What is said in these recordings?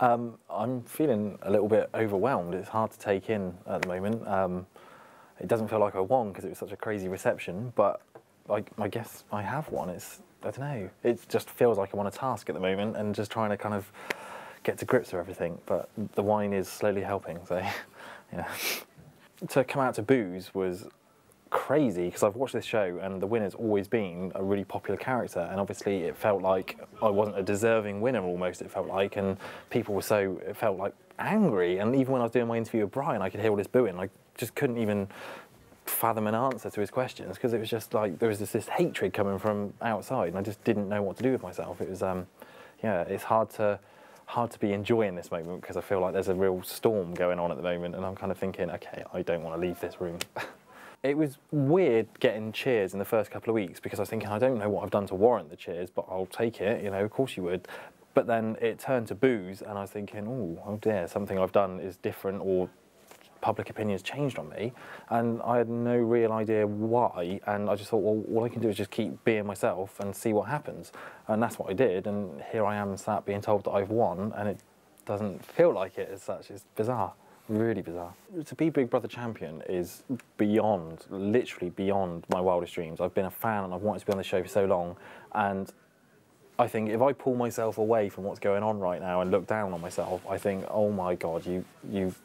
I'm feeling a little bit overwhelmed. It's hard to take in at the moment. It doesn't feel like I won because it was such a crazy reception, but I guess I have won. I don't know, it just feels like I won a task at the moment and just trying to kind of get to grips with everything, but the wine is slowly helping, so yeah. To come out to booze was crazy because I've watched this show and the winner's always been a really popular character, and obviously it felt like I wasn't a deserving winner almost, it felt like, and people were it felt like angry, and even when I was doing my interview with Brian I could hear all this booing. I just couldn't even fathom an answer to his questions because it was just like there was this hatred coming from outside and I just didn't know what to do with myself. It was yeah, it's hard to be enjoying this moment because I feel like there's a real storm going on at the moment and I'm kind of thinking, okay, I don't want to leave this room. It was weird getting cheers in the first couple of weeks because I was thinking, I don't know what I've done to warrant the cheers, but I'll take it, you know, of course you would. But then it turned to boos and I was thinking, oh dear, something I've done is different, or public opinion's changed on me, and I had no real idea why, and I just thought, well, all I can do is just keep being myself and see what happens, and that's what I did, and here I am sat being told that I've won, and it doesn't feel like it as such. It's bizarre, really bizarre. To be Big Brother champion is beyond, literally beyond my wildest dreams. I've been a fan and I've wanted to be on the show for so long, and I think if I pull myself away from what's going on right now and look down on myself, I think, oh my God, you've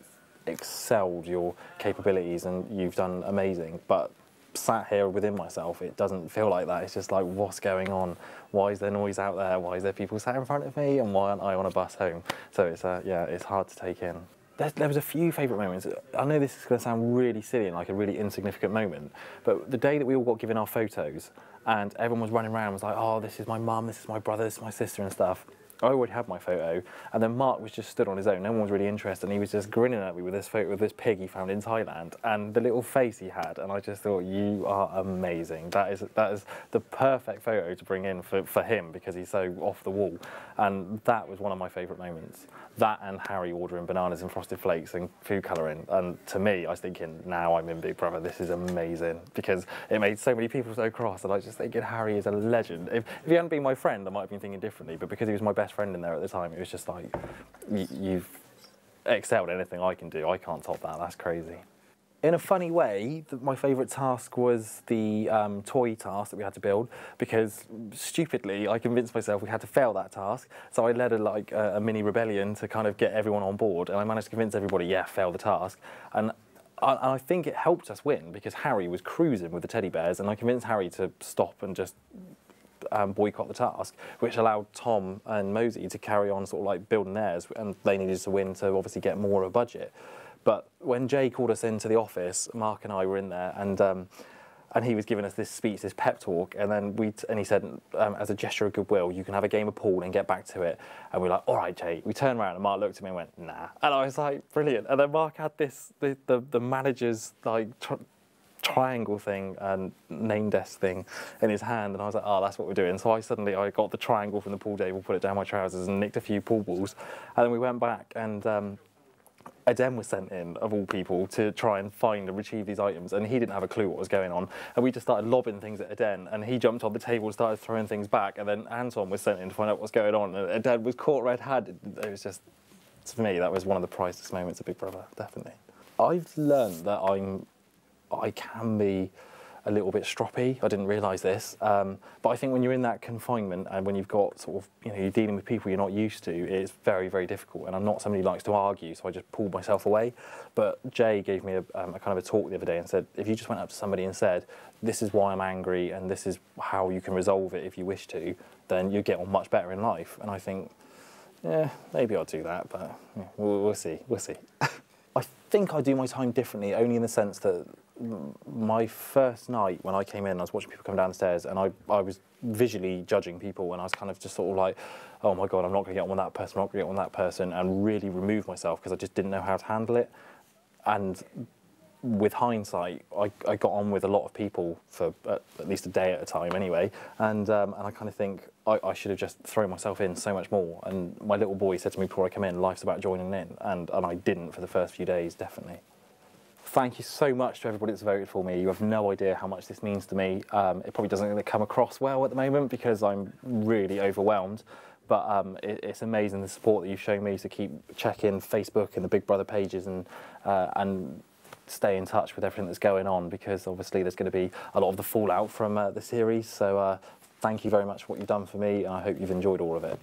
excelled your capabilities and you've done amazing, but sat here within myself it doesn't feel like that. It's just like, what's going on? Why is there noise out there? Why is there people sat in front of me, and why aren't I on a bus home? So it's yeah, it's hard to take in. There was a few favourite moments. I know this is going to sound really silly and like a really insignificant moment, but the day that we all got given our photos and everyone was running around and was like, oh, this is my mum, this is my brother, this is my sister and stuff. I already had my photo, and then Mark was just stood on his own. No one was really interested, and he was just grinning at me with this photo with this pig he found in Thailand, and the little face he had, and I just thought, you are amazing. That is the perfect photo to bring in for him because he's so off the wall, and that was one of my favourite moments. That and Harry ordering bananas and Frosted Flakes and food colouring, and to me, I was thinking, now I'm in Big Brother, this is amazing, because it made so many people so cross, and I was just thinking, Harry is a legend. If he hadn't been my friend, I might have been thinking differently, but because he was my best friend in there at the time, it was just like, you've excelled anything I can do. I can't top that. That's crazy. In a funny way, my favourite task was the toy task that we had to build, because stupidly I convinced myself we had to fail that task. So I led a mini rebellion to kind of get everyone on board, and I managed to convince everybody, yeah, fail the task. And I think it helped us win because Harry was cruising with the teddy bears, and I convinced Harry to stop and just boycott the task, which allowed Tom and Mosey to carry on sort of like building theirs, and they needed to win to obviously get more of a budget. But when Jay called us into the office, Mark and I were in there, and he was giving us this speech, this pep talk, and then he said, as a gesture of goodwill, you can have a game of pool and get back to it. And we were like, all right, Jay. We turned around and Mark looked at me and went, nah. And I was like, brilliant. And then Mark had the manager's like triangle thing and name desk thing in his hand, and I was like, oh, that's what we're doing. So I got the triangle from the pool table, put it down my trousers and nicked a few pool balls, and then we went back, and Eden was sent in, of all people, to try and find and retrieve these items, and he didn't have a clue what was going on, and we just started lobbing things at Eden, and he jumped on the table and started throwing things back, and then Anton was sent in to find out what's going on, and Eden was caught red-handed. It was just, to me, that was one of the priceless moments of Big Brother, definitely. I've learned that I can be a little bit stroppy. I didn't realise this, but I think when you're in that confinement and when you've got sort of, you're dealing with people you're not used to, it's very, very difficult. And I'm not somebody who likes to argue, so I just pulled myself away. But Jay gave me a kind of a talk the other day and said, if you just went up to somebody and said, this is why I'm angry and this is how you can resolve it if you wish to, then you get on much better in life. And I think, yeah, maybe I'll do that, but yeah, we'll see, we'll see. I think I do my time differently, only in the sense that my first night when I came in, I was watching people come downstairs, and I was visually judging people, and I was kind of just sort of like, oh my God, I'm not going to get on with that person, I'm not going to get on with that person, and really remove myself because I just didn't know how to handle it. And with hindsight, I got on with a lot of people for at least a day at a time anyway, and I kind of think I should have just thrown myself in so much more. And my little boy said to me before I came in, life's about joining in, and I didn't for the first few days, definitely. Thank you so much to everybody that's voted for me. You have no idea how much this means to me. It probably doesn't really come across well at the moment because I'm really overwhelmed, But it's amazing the support that you've shown me to keep checking Facebook and the Big Brother pages and stay in touch with everything that's going on, because obviously there's going to be a lot of the fallout from the series. So thank you very much for what you've done for me, and I hope you've enjoyed all of it.